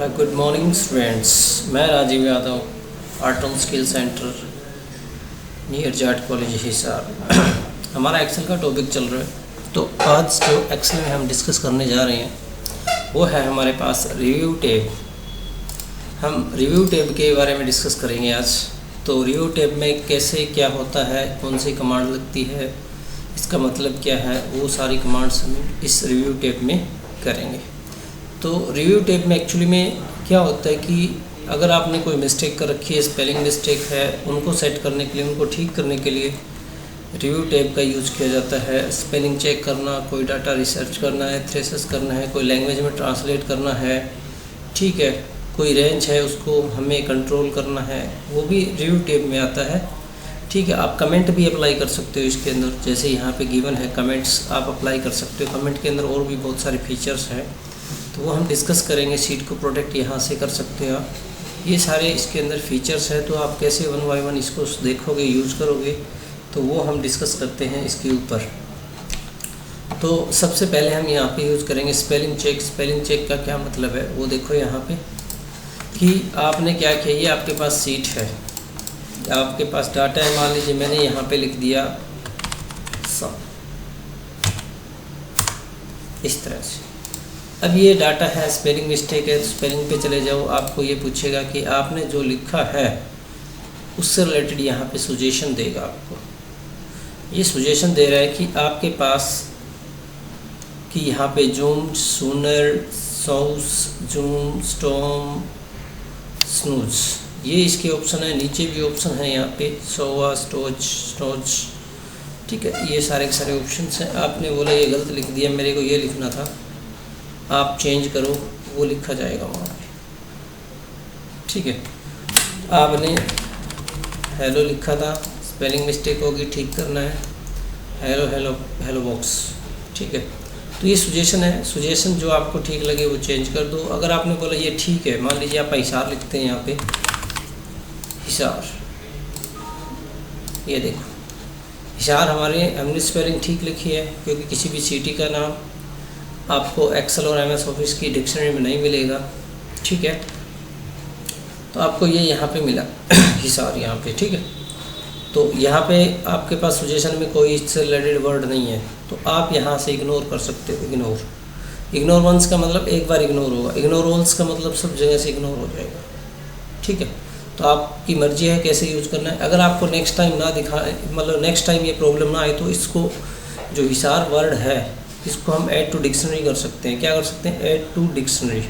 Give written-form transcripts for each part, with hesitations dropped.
Good morning students. मैं Rajiv Yadav, art on skill centre near Jat college Hisar. हमारा Excel का topic चल रहा है। तो आज जो एक्सेल में हम डिस्कस करने जा रहे हैं वो है हमारे पास रिव्यू टैब। हम रिव्यू टैब के बारे में डिस्कस करेंगे आज। तो रिव्यू टैब में कैसे क्या होता है, कौन सी कमांड लगती है, इसका मतलब क्या है, वो सारी कमांड्स हम इस रिव्यू टैब में करेंगे। तो रिव्यू टैब में एक्चुअली में क्या होता है कि अगर आपने कोई मिस्टेक कर रखी है, स्पेलिंग मिस्टेक है, उनको सेट करने के लिए, उनको ठीक करने के लिए रिव्यू टैब का यूज़ किया जाता है। स्पेलिंग चेक करना, कोई डाटा रिसर्च करना है, थ्रेसेस करना है, कोई लैंग्वेज में ट्रांसलेट करना है, ठीक है, कोई रेंज है उसको हमें कंट्रोल करना है, वो भी रिव्यू टैब में आता है। ठीक है, आप कमेंट भी अप्लाई कर सकते हो इसके अंदर, जैसे यहाँ पे गिवन है कमेंट्स आप अप्लाई कर सकते हो। कमेंट के अंदर और भी बहुत सारे फीचर्स हैं, तो वो हम डिस्कस करेंगे। शीट को प्रोटेक्ट यहाँ से कर सकते हो आप, ये सारे इसके अंदर फीचर्स हैं। तो आप कैसे वन बाय वन इसको देखोगे, यूज़ करोगे, तो वो हम डिस्कस करते हैं इसके ऊपर। तो सबसे पहले हम यहाँ पे यूज़ करेंगे स्पेलिंग चेक। स्पेलिंग चेक का क्या मतलब है वो देखो यहाँ पे कि आपने क्या किया, ये आपके पास सीट है, आपके पास डाटा है। मान लीजिए मैंने यहाँ पे लिख दिया इस तरह से। अब ये डाटा है, स्पेलिंग मिस्टेक है, तो स्पेलिंग पे चले जाओ। आपको ये पूछेगा कि आपने जो लिखा है उससे रिलेटेड यहाँ पे सजेशन देगा आपको। ये सजेशन दे रहा है कि आपके पास कि यहाँ पे जूम, सूनर, साउस, जूम, स्टॉम, स्नूज, ये इसके ऑप्शन है। नीचे भी ऑप्शन है यहाँ पे सोवा, स्टोच, स्टोच, ठीक है, ये सारे के सारे ऑप्शन हैं। आपने बोला ये गलत लिख दिया, मेरे को ये लिखना था, आप चेंज करो, वो लिखा जाएगा वहाँ पे। ठीक है, आपने हेलो लिखा था, स्पेलिंग मिस्टेक होगी, ठीक करना है, हेलो हेलो हेलो बॉक्स, ठीक है। तो ये सजेशन है, सजेशन जो आपको ठीक लगे वो चेंज कर दो। अगर आपने बोला ये ठीक है, मान लीजिए आप हिसार लिखते हैं यहाँ पे, हिसार, ये देखो हिसार हमने स्पेलिंग ठीक लिखी है, क्योंकि किसी भी सिटी का नाम आपको एक्सेल और एमएस ऑफिस की डिक्शनरी में नहीं मिलेगा, ठीक है। तो आपको ये यहाँ पे मिला हिसार यहाँ पे, ठीक है। तो यहाँ पे आपके पास सजेशन में कोई इससे रिलेटेड वर्ड नहीं है, तो आप यहाँ से इग्नोर कर सकते हो। इग्नोर वंस का मतलब एक बार इग्नोर होगा, इग्नोर ऑल्स का मतलब सब जगह से इग्नोर हो जाएगा, ठीक है। तो आपकी मर्जी है कैसे यूज़ करना है। अगर आपको नेक्स्ट टाइम ना मतलब नेक्स्ट टाइम ये प्रॉब्लम ना आए, तो इसको जो हिसार वर्ड है इसको हम ऐड टू डिक्शनरी कर सकते हैं। क्या कर सकते हैं? Add to dictionary.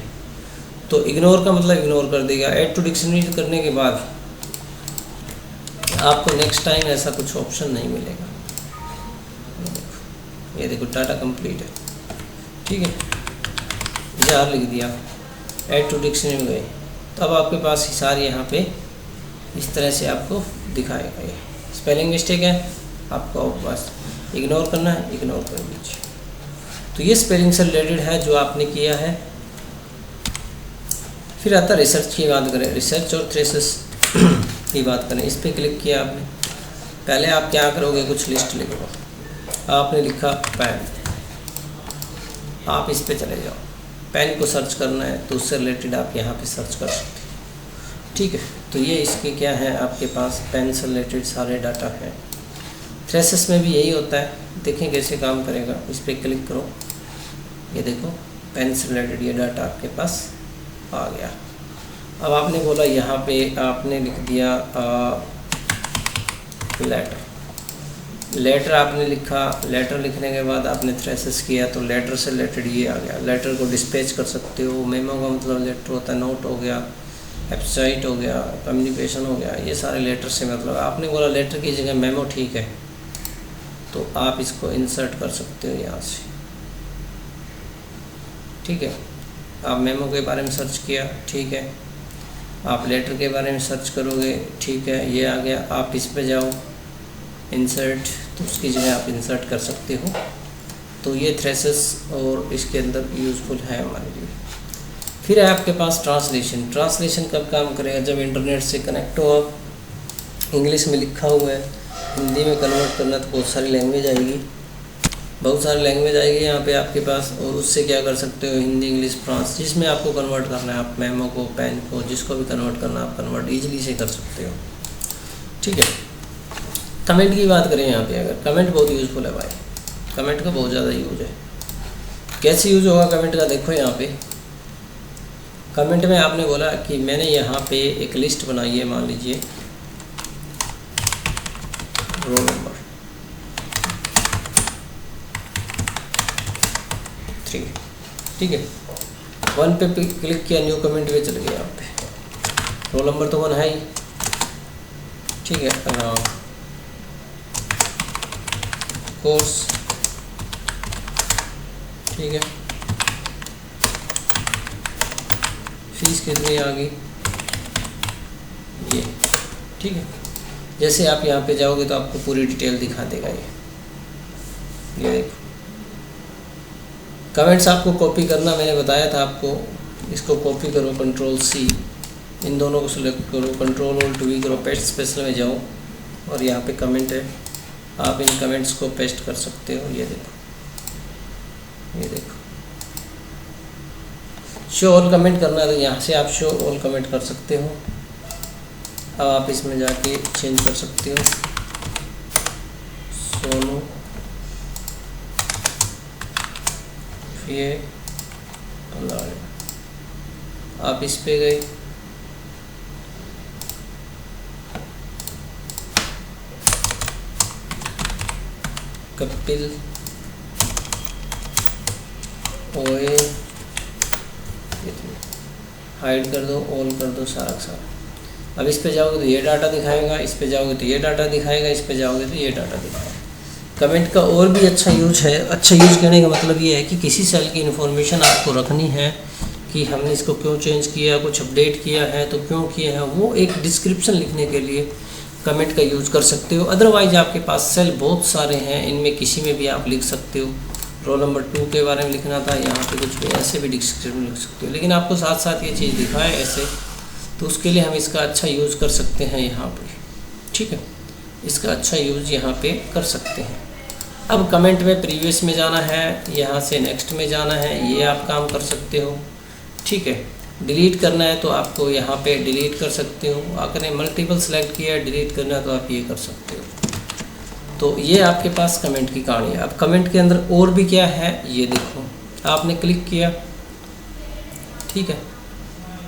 तो इग्नोर का मतलब इग्नोर कर देगा। ऐड टू डिक्शनरी करने के बाद आपको नेक्स्ट टाइम ऐसा कुछ ऑप्शन नहीं मिलेगा। ये देखो डाटा कंप्लीट है, ठीक है, जार लिख दिया, ऐड टू डिक्शनरी में गए, तो अब आपके पास हिसार यहाँ पे इस तरह से आपको दिखाएगा। ये स्पेलिंग मिस्टेक है, आपको बस इग्नोर करना है, इग्नोर कर दीजिए। तो ये स्पेलिंग से रिलेटेड है जो आपने किया है। फिर आता रिसर्च की बात करें, रिसर्च और थ्रेसेस की बात करें। इस पर क्लिक किया आपने, पहले आप क्या करोगे, कुछ लिस्ट लिखो। आपने लिखा पेन, आप इस पे चले जाओ, पेन को सर्च करना है, तो उससे रिलेटेड आप यहाँ पे सर्च कर सकते हैं, ठीक है। तो ये इसके क्या है, आपके पास पेन से रिलेटेड सारे डाटा हैं। थ्रेसेस में भी यही होता है, देखें कैसे काम करेगा। इस पर क्लिक करो, ये देखो पेन से रिलेटेड ये डाटा आपके पास आ गया। अब आपने बोला यहाँ पे आपने लिख दिया लेटर आपने लिखा। लेटर लिखने के बाद आपने थ्रेसेस किया, तो लेटर से रिलेटेड ये आ गया। लेटर को डिस्पैच कर सकते हो। मेमो का मतलब लेटर होता है, नोट हो गया, वेबसाइट हो गया, कम्युनिकेशन हो गया, ये सारे लेटर से मतलब। आपने बोला लेटर की जगह मेमो ठीक है, तो आप इसको इंसर्ट कर सकते हो यहाँ से, ठीक है। आप मेमो के बारे में सर्च किया, ठीक है, आप लेटर के बारे में सर्च करोगे, ठीक है, ये आ गया। आप इस पे जाओ इंसर्ट, तो उसकी जगह आप इंसर्ट कर सकते हो। तो ये थ्रेसेस और इसके अंदर यूज़फुल है हमारे लिए। फिर है आपके पास ट्रांसलेशन। ट्रांसलेशन कब काम करेगा? जब इंटरनेट से कनेक्ट हो आप। इंग्लिश में लिखा हुआ है, हिंदी में कन्वर्ट करना तो बहुत सारी लैंग्वेज आएगी, बहुत सारी लैंग्वेज आएगी यहाँ पे आपके पास, और उससे क्या कर सकते हो, हिंदी, इंग्लिश, फ्रांस, जिसमें आपको कन्वर्ट करना है, आप मेमो को, पेन को, जिसको भी कन्वर्ट करना है आप कन्वर्ट ईजिली से कर सकते हो। ठीक है। कमेंट की बात करें यहाँ पे, अगर कमेंट बहुत यूज़फुल है भाई, कमेंट का बहुत ज़्यादा यूज है। कैसे यूज होगा कमेंट का, देखो यहाँ पे कमेंट में आपने बोला कि मैंने यहाँ पे एक लिस्ट बनाई है, मान लीजिए रोल नंबर 3, ठीक है। 1 पे क्लिक किया, न्यू कमेंट पे चल गया, यहाँ पे रोल नंबर तो 1 है ही, ठीक है। कोर्स, ठीक है, फीस कितनी आ गई ये, ठीक है। जैसे आप यहाँ पे जाओगे तो आपको पूरी डिटेल दिखा देगा ये देखो। कमेंट्स आपको कॉपी करना मैंने बताया था आपको, इसको कॉपी करो, Ctrl+C, इन दोनों को सिलेक्ट करो, Ctrl+Alt+V करो, पेस्ट स्पेशल में जाओ और यहाँ पे कमेंट है, आप इन कमेंट्स को पेस्ट कर सकते हो। ये देखो, ये देखो, शो ऑल कमेंट करना है तो यहाँ से आप शो ऑल कमेंट कर सकते हो। अब आप इसमें जाके चेंज कर सकते हो, सोनू ये आप इस पे गए, कपिल ओए, हाइड कर दो, ऑल कर दो, सारा। अब इस पे जाओगे तो ये डाटा दिखाएगा, इस पे जाओगे तो ये डाटा दिखाएगा, इस पे जाओगे तो ये डाटा दिखाएगा। कमेंट का और भी अच्छा यूज है। अच्छा यूज करने का मतलब ये है कि किसी सेल की इन्फॉर्मेशन आपको रखनी है कि हमने इसको क्यों चेंज किया, कुछ अपडेट किया है तो क्यों किया है, वो एक डिस्क्रिप्शन लिखने के लिए कमेंट का यूज़ कर सकते हो। अदरवाइज आपके पास सेल बहुत सारे हैं, इनमें किसी में भी आप लिख सकते हो। रोल नंबर 2 के बारे में लिखना था, यहाँ पे कुछ भी ऐसे भी डिस्क्रिप्शन लिख सकते हो, लेकिन आपको साथ साथ ये चीज़ दिखाए ऐसे, तो उसके लिए हम इसका अच्छा यूज़ कर सकते हैं यहाँ पे, ठीक है। इसका अच्छा यूज़ यहाँ पे कर सकते हैं। अब कमेंट में प्रीवियस में जाना है, यहाँ से नेक्स्ट में जाना है, ये आप काम कर सकते हो, ठीक है। डिलीट करना है तो आपको यहाँ पे डिलीट कर सकते हो, आपने मल्टीपल सेलेक्ट किया है, डिलीट करना है तो आप ये कर सकते हो। तो ये आपके पास कमेंट की कहानी है। अब कमेंट के अंदर और भी क्या है ये देखो, आपने क्लिक किया, ठीक है।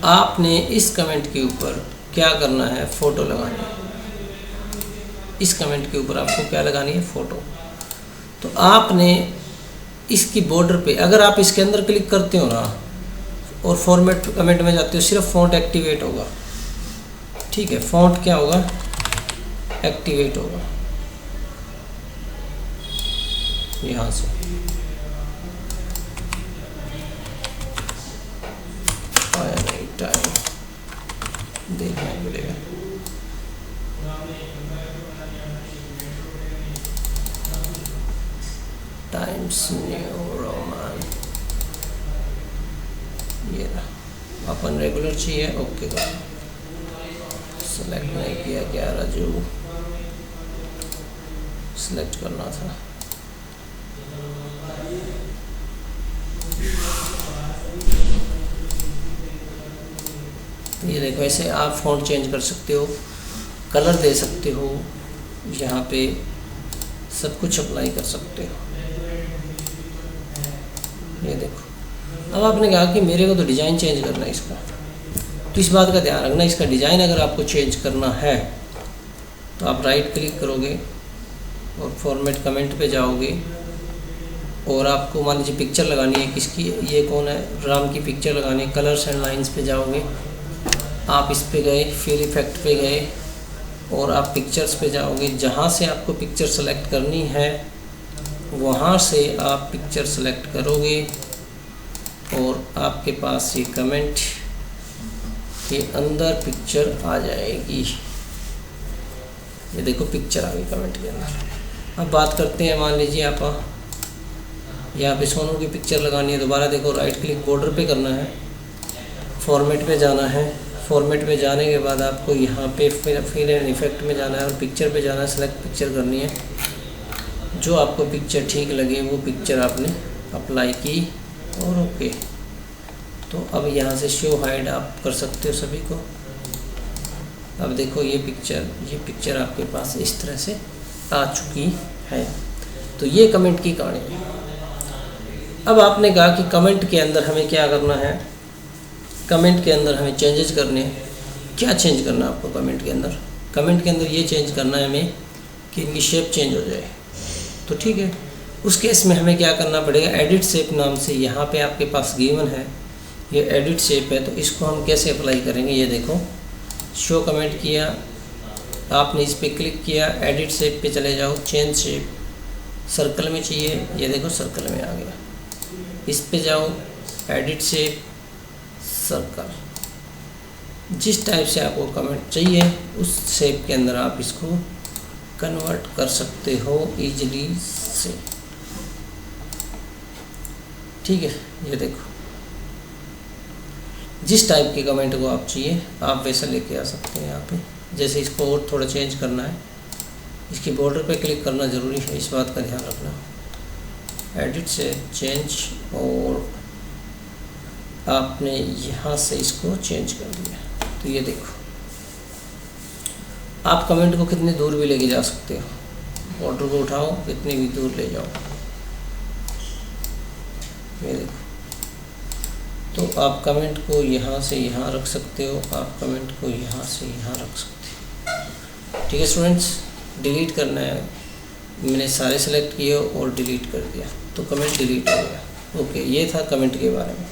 आपने इस कमेंट के ऊपर क्या करना है, फ़ोटो लगानी है। इस कमेंट के ऊपर आपको क्या लगानी है, फ़ोटो। तो आपने इसकी बॉर्डर पे, अगर आप इसके अंदर क्लिक करते हो ना और फॉर्मेट कमेंट में जाते हो, सिर्फ फ़ॉन्ट एक्टिवेट होगा, ठीक है। फ़ॉन्ट क्या होगा, एक्टिवेट होगा यहाँ से। आया नहीं, टाइम देखना पड़ेगा। टाइम्स न्यू रोमन, ये रहा। अपन रेगुलर चाहिए, ओके कर, सेलेक्ट नहीं किया, क्या राजू सेलेक्ट करना था। ये देखो, ऐसे आप फ़ॉन्ट चेंज कर सकते हो, कलर दे सकते हो, यहाँ पे सब कुछ अप्लाई कर सकते हो। ये देखो, अब आपने कहा कि मेरे को तो डिज़ाइन चेंज करना है इसका, तो इस बात का ध्यान रखना, इसका डिज़ाइन अगर आपको चेंज करना है तो आप राइट क्लिक करोगे और फॉर्मेट कमेंट पे जाओगे, और आपको मान लीजिए पिक्चर लगानी है किसकी, ये कौन है, राम की पिक्चर लगानी है। कलर्स एंड लाइंस पे जाओगे, आप इस पे गए, फिल इफेक्ट पे गए और आप पिक्चर्स पे जाओगे। जहाँ से आपको पिक्चर सेलेक्ट करनी है वहाँ से आप पिक्चर सेलेक्ट करोगे और आपके पास ये कमेंट के अंदर पिक्चर आ जाएगी। ये देखो, पिक्चर आ गई कमेंट के अंदर। अब बात करते हैं, मान लीजिए आप यहाँ पे सोनू की पिक्चर लगानी है। दोबारा देखो, राइट क्लिक बॉर्डर पे करना है, फॉर्मेट पे जाना है। फॉर्मेट पे जाने के बाद आपको यहाँ पे फिल एंड इफेक्ट में जाना है और पिक्चर पे जाना है, सेलेक्ट पिक्चर करनी है। जो आपको पिक्चर ठीक लगे वो पिक्चर आपने अप्लाई की और ओके। तो अब यहाँ से शो हाइड आप कर सकते हो सभी को। अब देखो ये पिक्चर आपके पास इस तरह से आ चुकी है। तो ये कमेंट की कहानी है। अब आपने कहा कि कमेंट के अंदर हमें क्या करना है, कमेंट के अंदर हमें चेंजेस करने हैं। क्या चेंज करना है आपको कमेंट के अंदर? कमेंट के अंदर ये चेंज करना है हमें कि इनकी शेप चेंज हो जाए। तो ठीक है, उस केस में हमें क्या करना पड़ेगा, एडिट शेप नाम से यहाँ पे आपके पास गिवन है, ये एडिट शेप है। तो इसको हम कैसे अप्लाई करेंगे, ये देखो शो कमेंट किया, आपने इस पर क्लिक किया, एडिट शेप पे चले जाओ, चेंज शेप, सर्कल में चाहिए, ये देखो सर्कल में आ गया, इस पे जाओ, एडिट शेप, सर्कल। जिस टाइप से आपको कमेंट चाहिए उस शेप के अंदर आप इसको कन्वर्ट कर सकते हो इजीली से। ठीक है, ये देखो जिस टाइप के कमेंट को आप चाहिए आप वैसा लेके आ सकते हैं यहाँ पे। जैसे इसको और थोड़ा चेंज करना है, इसकी बॉर्डर पे क्लिक करना ज़रूरी है, इस बात का ध्यान रखना। एडिट से चेंज और आपने यहाँ से इसको चेंज कर दिया। तो ये देखो आप कमेंट को कितने दूर भी लेके जा सकते हो, बॉर्डर को उठाओ कितनी भी दूर ले जाओ, ये देखो। तो आप कमेंट को यहाँ से यहाँ रख सकते हो, आप कमेंट को यहाँ से यहाँ रख सकते हो। ठीक है स्टूडेंट्स, डिलीट करना है, मैंने सारे सेलेक्ट किए और डिलीट कर दिया तो कमेंट डिलीट हो गया। ओके, ये था कमेंट के बारे में।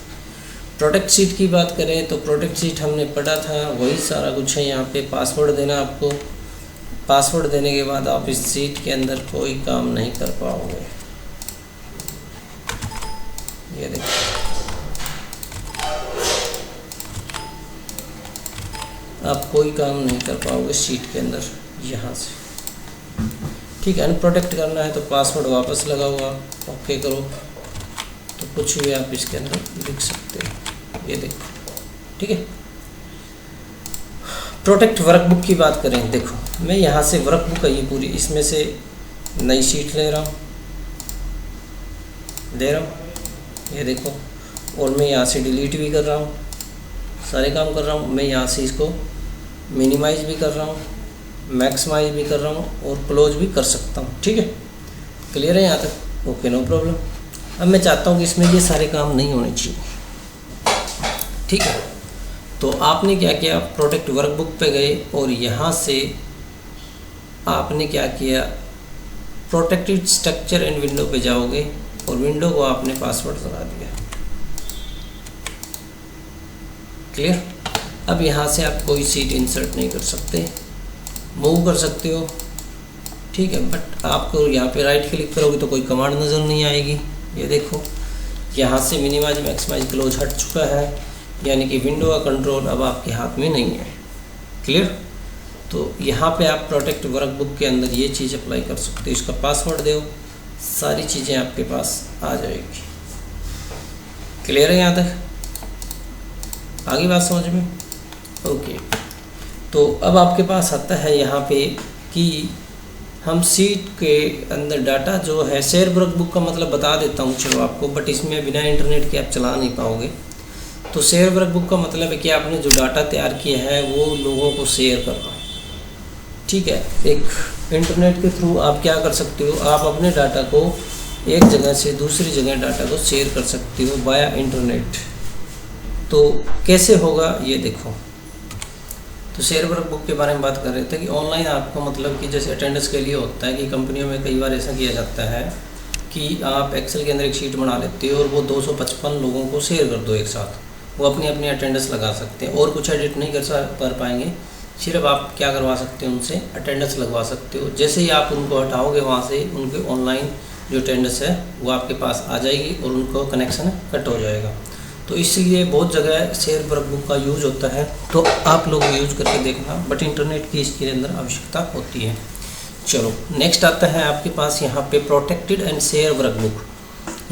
प्रोटेक्ट सीट की बात करें तो प्रोटेक्ट सीट हमने पढ़ा था, वही सारा कुछ है। यहाँ पे पासवर्ड देना आपको, पासवर्ड देने के बाद आप इस सीट के अंदर कोई काम नहीं कर पाओगे। ये देखो आप कोई काम नहीं कर पाओगे सीट के अंदर यहाँ से। ठीक है, अनप्रोटेक्ट करना है तो पासवर्ड वापस लगाओ आप, ओके करो तो कुछ भी आप इसके अंदर लिख सकते हो। ये देखो, ठीक है। प्रोटेक्ट वर्कबुक की बात करें, देखो मैं यहाँ से वर्कबुक है ये पूरी, इसमें से नई शीट ले रहा हूँ, ये देखो, और मैं यहाँ से डिलीट भी कर रहा हूँ, सारे काम कर रहा हूँ। मैं यहाँ से इसको मिनिमाइज भी कर रहा हूँ, मैक्सिमाइज भी कर रहा हूँ और क्लोज भी कर सकता हूँ। ठीक है, क्लियर है यहाँ तक? Okay, no problem. अब मैं चाहता हूँ कि इसमें ये सारे काम नहीं होने चाहिए। ठीक है, तो आपने क्या किया, प्रोटेक्ट वर्कबुक पे गए और यहाँ से आपने क्या किया, प्रोटेक्टेड स्ट्रक्चर एंड विंडो पे जाओगे और विंडो को आपने पासवर्ड लगा दिया। क्लियर? अब यहाँ से आप कोई सीट इंसर्ट नहीं कर सकते, मूव कर सकते हो। ठीक है, बट आपको यहाँ पे राइट क्लिक करोगे तो कोई कमांड नज़र नहीं आएगी। ये देखो यहाँ से मिनिमाइज मैक्सिमाइज क्लोज हट चुका है, यानी कि विंडो का कंट्रोल अब आपके हाथ में नहीं है। क्लियर? तो यहाँ पे आप प्रोटेक्ट वर्कबुक के अंदर ये चीज़ अप्लाई कर सकते हो, इसका पासवर्ड दो, सारी चीज़ें आपके पास आ जाएगी। क्लियर है यहाँ तक? आगे बात समझ में? ओके, तो अब आपके पास आता है यहाँ पे कि हम सीट के अंदर डाटा जो है, शेयर वर्कबुक का मतलब बता देता हूँ चलो आपको, बट इसमें बिना इंटरनेट के आप चला नहीं पाओगे। तो शेयर वर्कबुक का मतलब है कि आपने जो डाटा तैयार किया है वो लोगों को शेयर करना। ठीक है, एक इंटरनेट के थ्रू आप क्या कर सकते हो, आप अपने डाटा को एक जगह से दूसरी जगह डाटा को शेयर कर सकते हो बाया इंटरनेट। तो कैसे होगा ये देखो। तो शेयर वर्कबुक के बारे में बात कर रहे थे कि ऑनलाइन आपको मतलब कि जैसे अटेंडेंस के लिए होता है कि कंपनियों में कई बार ऐसा किया जाता है कि आप एक्सेल के अंदर एक शीट बना लेते हो और वो 255 लोगों को शेयर कर दो एक साथ, वो अपनी अपनी अटेंडेंस लगा सकते हैं और कुछ एडिट नहीं कर पाएंगे। सिर्फ आप क्या करवा सकते हो, उनसे अटेंडेंस लगवा सकते हो। जैसे ही आप उनको हटाओगे वहाँ से उनके ऑनलाइन जो अटेंडेंस है वो आपके पास आ जाएगी और उनको कनेक्शन कट हो जाएगा। तो इसलिए बहुत जगह शेयर वर्कबुक का यूज़ होता है, तो आप लोग यूज़ करके देखना, बट इंटरनेट की इसके अंदर आवश्यकता होती है। चलो नेक्स्ट आता है आपके पास यहाँ पे प्रोटेक्टेड एंड शेयर वर्कबुक,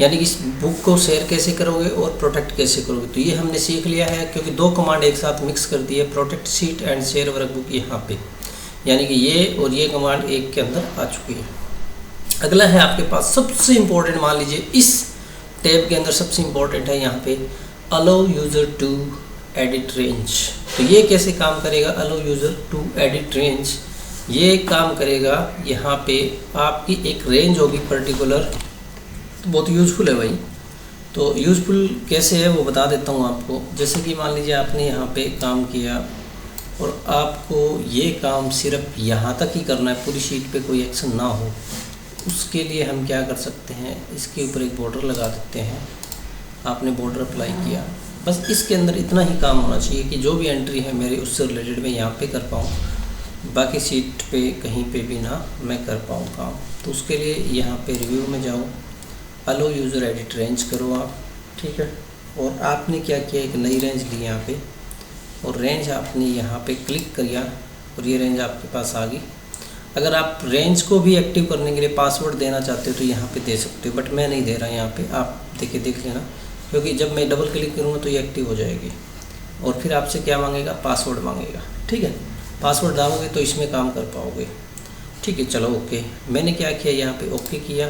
यानी कि इस बुक को शेयर कैसे करोगे और प्रोटेक्ट कैसे करोगे। तो ये हमने सीख लिया है क्योंकि दो कमांड एक साथ मिक्स कर दी है, protect seat and share workbook यहाँ पे, यानी कि ये और ये कमांड एक के अंदर आ चुकी है। अगला है आपके पास सबसे इम्पोर्टेंट, मान लीजिए इस टैब के अंदर सबसे इम्पोर्टेंट है यहाँ पे allow user to edit range. तो ये कैसे काम करेगा, allow user to edit range, ये काम करेगा यहाँ पे आपकी एक रेंज होगी पर्टिकुलर, तो बहुत यूज़फुल है भाई। तो यूज़फुल कैसे है वो बता देता हूँ आपको। जैसे कि मान लीजिए आपने यहाँ पे काम किया और आपको ये काम सिर्फ यहाँ तक ही करना है, पूरी शीट पे कोई एक्शन ना हो, उसके लिए हम क्या कर सकते हैं, इसके ऊपर एक बॉर्डर लगा देते हैं। आपने बॉर्डर अप्लाई किया, बस इसके अंदर इतना ही काम होना चाहिए कि जो भी एंट्री है मेरी उससे रिलेटेड मैं यहाँ पे कर पाऊँ, बाकी शीट पे कहीं पे भी ना मैं कर पाऊँ काम। तो उसके लिए यहाँ पे रिव्यू में जाओ, अलो यूज़र एडिट रेंज करो आप, ठीक है। और आपने क्या किया, एक नई रेंज ली यहाँ पे, और रेंज आपने यहाँ पे क्लिक किया और ये रेंज आपके पास आ गई। अगर आप रेंज को भी एक्टिव करने के लिए पासवर्ड देना चाहते हो तो यहाँ पे दे सकते हो, बट मैं नहीं दे रहा यहाँ पे, आप देख लेना, क्योंकि जब मैं डबल क्लिक करूँगा तो ये एक्टिव हो जाएगी। और फिर आपसे क्या मांगेगा, पासवर्ड मांगेगा, ठीक है। पासवर्ड डालोगे तो इसमें काम कर पाओगे, ठीक है। चलो ओके, मैंने क्या किया, यहाँ पे ओके किया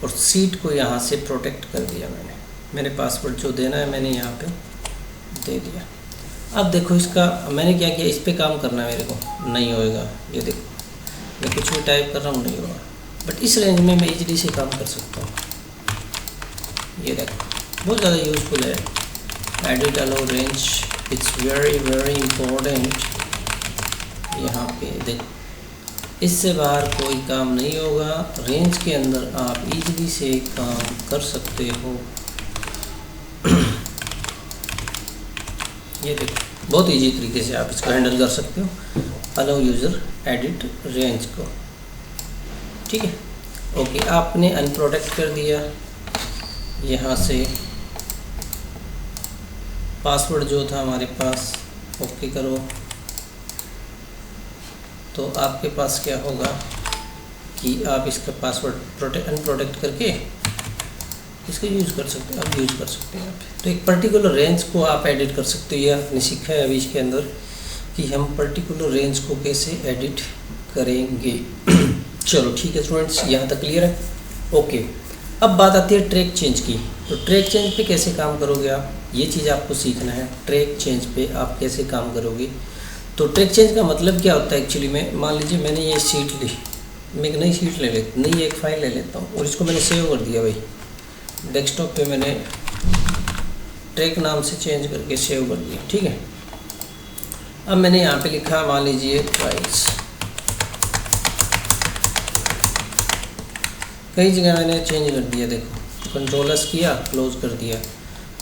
और सीट को यहाँ से प्रोटेक्ट कर दिया मैंने पासवर्ड जो देना है मैंने यहाँ पे दे दिया। अब देखो इसका मैंने क्या किया, इस पर काम करना है मेरे को, नहीं होएगा। ये देखो मैं कुछ भी टाइप कर रहा हूँ नहीं होगा, बट इस रेंज में मैं इजीली से काम कर सकता हूँ। ये देखो बहुत ज़्यादा यूज़फुल है। Edit allow range, it's very important. यहाँ पे देखो, इससे बाहर कोई काम नहीं होगा, रेंज के अंदर आप इजीली से काम कर सकते हो। ये देखो बहुत इजी तरीके से आप इसको हैंडल कर सकते हो, अलाउ यूज़र एडिट रेंज को, ठीक है। ओके, आपने अनप्रोटेक्ट कर दिया, यहाँ से पासवर्ड जो था हमारे पास ओके करो, तो आपके पास क्या होगा कि आप इसका पासवर्ड अनप्रोटेक्ट करके इसका यूज़ कर सकते हैं, आप यूज़ कर सकते हैं। तो एक पर्टिकुलर रेंज को आप एडिट कर सकते हो। ये आपने सीखा है अभी इसके अंदर कि हम पर्टिकुलर रेंज को कैसे एडिट करेंगे। चलो ठीक है स्टूडेंट्स, यहाँ तक क्लियर है। ओके, अब बात आती है ट्रैक चेंज की। तो ट्रैक चेंज पे कैसे काम करोगे आप, ये चीज़ आपको सीखना है। ट्रैक चेंज पे आप कैसे काम करोगे, तो ट्रैक चेंज का मतलब क्या होता है एक्चुअली में, मान लीजिए मैंने ये शीट ली, मैं एक नई शीट ले लेता, नई एक फ़ाइल ले लेता हूँ और इसको मैंने सेव कर दिया भाई, डेस्कटॉप पे मैंने ट्रैक नाम से चेंज करके सेव कर दिया, ठीक है। अब मैंने यहाँ पे लिखा, मान लीजिए प्राइस, कई जगह मैंने चेंज कर दिया, देखो कंट्रोलर्स किया, क्लोज कर दिया।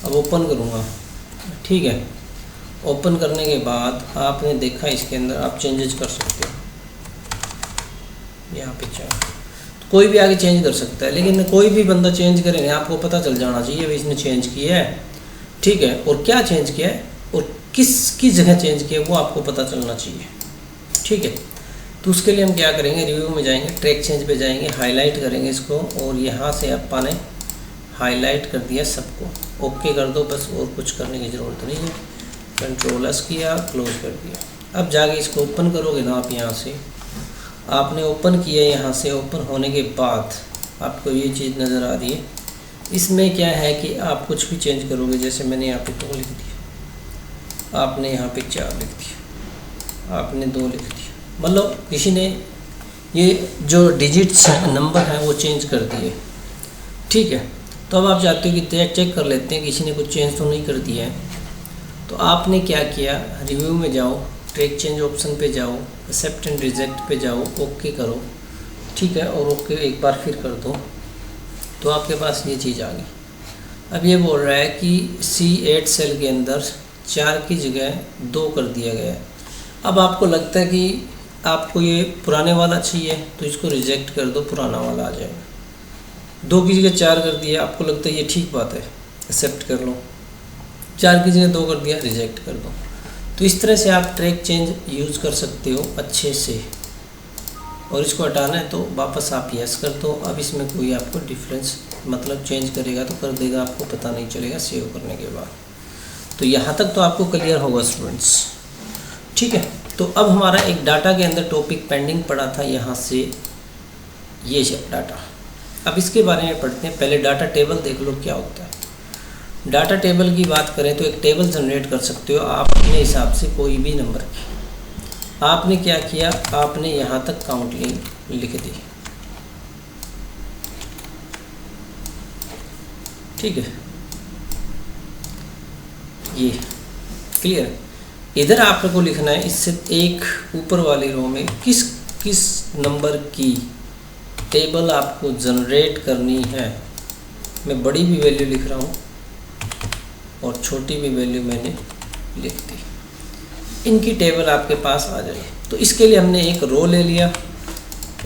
अब ओपन करूँगा, ठीक है। ओपन करने के बाद आपने देखा इसके अंदर आप चेंजेस कर सकते हो, यहाँ पे चाहे तो कोई भी आगे चेंज कर सकता है, लेकिन कोई भी बंदा चेंज करे नहीं, आपको पता चल जाना चाहिए भाई इसने चेंज किया है, ठीक है। और क्या चेंज किया है और किसकी जगह चेंज किया है वो आपको पता चलना चाहिए, ठीक है। तो उसके लिए हम क्या करेंगे, रिव्यू में जाएंगे, ट्रैक चेंज पे जाएंगे, हाईलाइट करेंगे इसको और यहाँ से अपन ने हाईलाइट कर दिया सबको, ओके कर दो बस, और कुछ करने की ज़रूरत नहीं है। कंट्रोलर्स किया, क्लोज कर दिया। अब जाके इसको ओपन करोगे ना आप, यहाँ से आपने ओपन किया, यहाँ से ओपन होने के बाद आपको ये चीज़ नज़र आ रही है। इसमें क्या है कि आप कुछ भी चेंज करोगे, जैसे मैंने यहाँ पे 2 लिख दिया, आपने यहाँ पे 4 लिख दिया, आपने 2 लिख दिया, मतलब किसी ने ये जो डिजिट्स हैं, नंबर हैं, वो चेंज कर दिए, ठीक है। तो अब आप चाहते हो कि चेक कर लेते हैं किसी ने कुछ चेंज तो नहीं कर दिया है। तो आपने क्या किया, रिव्यू में जाओ, ट्रैक चेंज ऑप्शन पे जाओ, एक्सेप्ट एंड रिजेक्ट पे जाओ, ओके करो, ठीक है। और ओके एक बार फिर कर दो, तो आपके पास ये चीज़ आ गई। अब ये बोल रहा है कि C8 सेल के अंदर 4 की जगह 2 कर दिया गया है। अब आपको लगता है कि आपको ये पुराने वाला चाहिए, तो इसको रिजेक्ट कर दो, पुराना वाला आ जाएगा। 2 की जगह 4 कर दिया, आपको लगता है ये ठीक बात है, एक्सेप्ट कर लो। 4 की जगह 2 कर दिया, रिजेक्ट कर दो। तो इस तरह से आप ट्रैक चेंज यूज़ कर सकते हो अच्छे से। और इसको हटाना है तो वापस आप यस कर दो। अब इसमें कोई आपको डिफरेंस मतलब चेंज करेगा तो कर देगा, आपको पता नहीं चलेगा सेव करने के बाद। तो यहाँ तक तो आपको क्लियर होगा स्टूडेंट्स, ठीक है। तो अब हमारा एक डाटा के अंदर टॉपिक पेंडिंग पड़ा था, यहाँ से ये डाटा। अब इसके बारे में पढ़ते हैं। पहले डाटा टेबल देख लो क्या होता है। डाटा टेबल की बात करें तो एक टेबल जनरेट कर सकते हो आप अपने हिसाब से कोई भी नंबर की। आपने क्या किया, आपने यहाँ तक काउंट लिख दी, ठीक है, ये क्लियर। इधर आपको लिखना है इससे एक ऊपर वाली रो में किस किस नंबर की टेबल आपको जनरेट करनी है। मैं बड़ी भी वैल्यू लिख रहा हूँ और छोटी भी वैल्यू मैंने लिख दी, इनकी टेबल आपके पास आ जाए। तो इसके लिए हमने एक रो ले लिया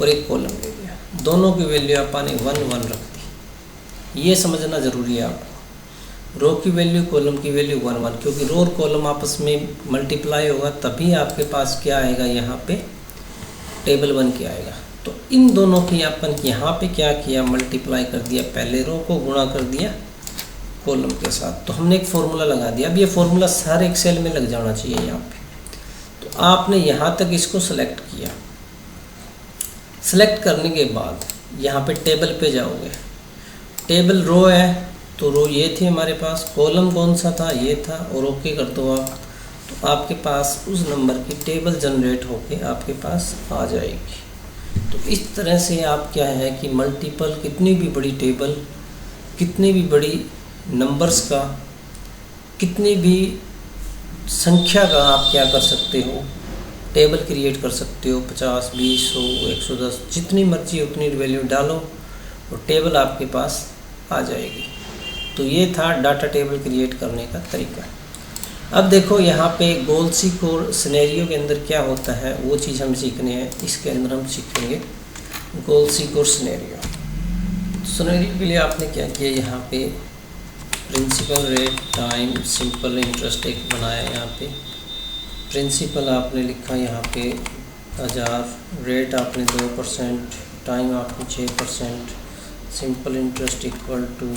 और एक कॉलम ले लिया, दोनों की वैल्यू आपने 1 1 रख दी। ये समझना ज़रूरी है आपको, रो की वैल्यू कॉलम की वैल्यू 1 1, क्योंकि रो और कॉलम आपस में मल्टीप्लाई होगा तभी आपके पास क्या आएगा, यहाँ पे टेबल 1 के आएगा। तो इन दोनों की अपन यहाँ पे क्या किया, मल्टीप्लाई कर दिया, पहले रो को गुणा कर दिया कॉलम के साथ। तो हमने एक फॉर्मूला लगा दिया। अब ये फॉर्मूला सारे एक्सेल में लग जाना चाहिए यहाँ पे। तो आपने यहाँ तक इसको सेलेक्ट किया। सेलेक्ट करने के बाद यहाँ पे टेबल पे जाओगे, टेबल रो है तो रो ये थी हमारे पास, कॉलम कौन सा था, ये था, और ओके कर दो आप, तो आपके पास उस नंबर की टेबल जनरेट होके आपके पास आ जाएगी। तो इस तरह से आप क्या है कि मल्टीपल कितनी भी बड़ी टेबल, कितनी भी बड़ी नंबर्स का, कितनी भी संख्या का आप क्या कर सकते हो, टेबल क्रिएट कर सकते हो। 50 20 100 110 जितनी मर्जी उतनी वैल्यू डालो और टेबल आपके पास आ जाएगी। तो ये था डाटा टेबल क्रिएट करने का तरीका। अब देखो यहाँ पे गोल सीक और सिनेरियो के अंदर क्या होता है वो चीज़ हम सीखने हैं। इसके अंदर हम सीखेंगे गोल सीक और सिनेरियो। सिनेरियो के लिए आपने क्या किया, यहाँ पे principal rate time simple interest एक बनाया। यहाँ पे प्रिंसिपल आपने लिखा यहाँ पे 1000, रेट आपने 2%, टाइम आपने 6%, सिंपल इंटरेस्ट इक्वल टू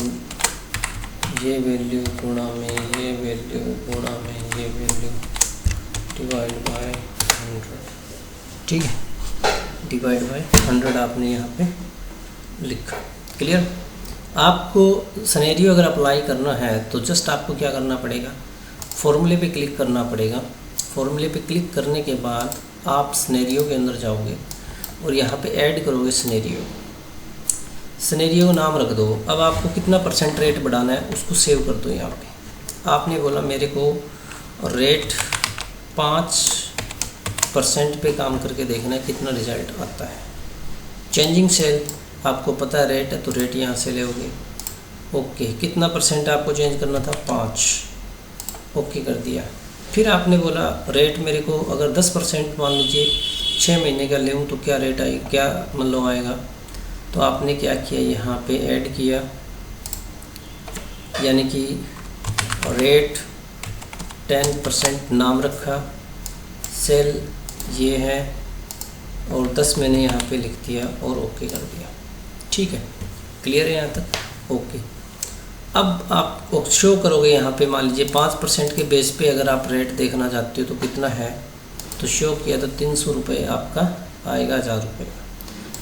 ये वैल्यू गुणा में ये वैल्यू गुणा में ये वैल्यू डिवाइड बाय 100, ठीक है, डिवाइड बाय 100 आपने यहाँ पे लिखा। क्लियर। आपको सिनेरियो अगर अप्लाई करना है तो जस्ट आपको क्या करना पड़ेगा, फॉर्मूले पे क्लिक करना पड़ेगा। फॉर्मूले पे क्लिक करने के बाद आप सिनेरियो के अंदर जाओगे और यहाँ पे ऐड करोगे सिनेरियो। सिनेरियो का नाम रख दो। अब आपको कितना % रेट बढ़ाना है उसको सेव कर दो। यहाँ पे आपने बोला मेरे को रेट 5% पे काम करके देखना है कितना रिजल्ट आता है। चेंजिंग सेल आपको पता है रेट है तो रेट यहाँ से लोगे। ओके, कितना % आपको चेंज करना था, 5। ओके कर दिया। फिर आपने बोला रेट मेरे को अगर 10% मान लीजिए 6 महीने का लेऊँ तो क्या रेट आएगा, क्या मतलब आएगा। तो आपने क्या किया, यहाँ पे ऐड किया, यानी कि रेट 10% नाम रखा, सेल ये है और 10 मैंने यहाँ पे लिख दिया और ओके कर दिया। ठीक है, क्लियर है यहाँ तक। ओके, अब आप शो करोगे यहाँ पे मान लीजिए 5% के बेस पे अगर आप रेट देखना चाहते हो तो कितना है, तो शो किया तो 300 रुपये आपका आएगा 1000 रुपये का।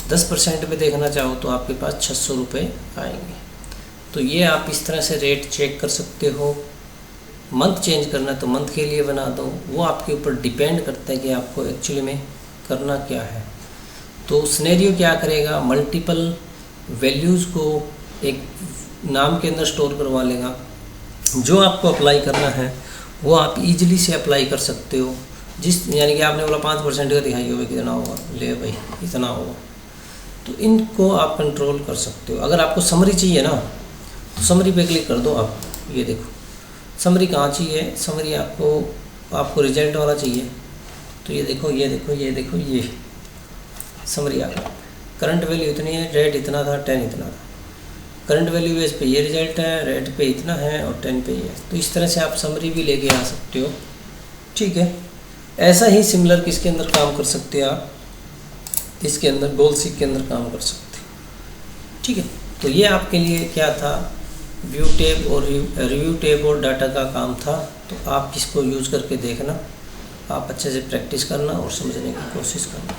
10% पे देखना चाहो तो आपके पास 600 रुपये आएंगे। तो ये आप इस तरह से रेट चेक कर सकते हो। मंथ चेंज करना है तो मंथ के लिए बना दो, वो आपके ऊपर डिपेंड करता है कि आपको एक्चुअली में करना क्या है। तो सिनेरियो क्या करेगा, मल्टीपल वैल्यूज़ को एक नाम के अंदर स्टोर करवा लेगा। जो आपको अप्लाई करना है वो आप इजीली से अप्लाई कर सकते हो। यानी कि आपने बोला 5% का दिखाई होगा, कितना होगा, ले भाई इतना होगा। तो इनको आप कंट्रोल कर सकते हो। अगर आपको समरी चाहिए ना तो समरी पे क्लिक कर दो आप। ये देखो समरी कहाँ चाहिए, समरी आपको रिजल्ट वाला चाहिए तो ये देखो ये देखो ये देखो ये समरी आ गया। करंट वैल्यू इतनी है, रेट इतना था, 10 इतना था। करंट वैल्यू बेस पे ये रिजल्ट है, रेट पे इतना है और 10 पे ये है। तो इस तरह से आप समरी भी लेके आ सकते हो। ठीक है, ऐसा ही सिमिलर किसके अंदर काम कर सकते हैं आप, इसके अंदर गोल सीक के अंदर काम कर सकते हैं। ठीक है, तो ये आपके लिए क्या था, व्यू टेब और रिव्यू टेब और डाटा का काम था। तो आप इसको यूज़ करके देखना, आप अच्छे से प्रैक्टिस करना और समझने की कोशिश करना।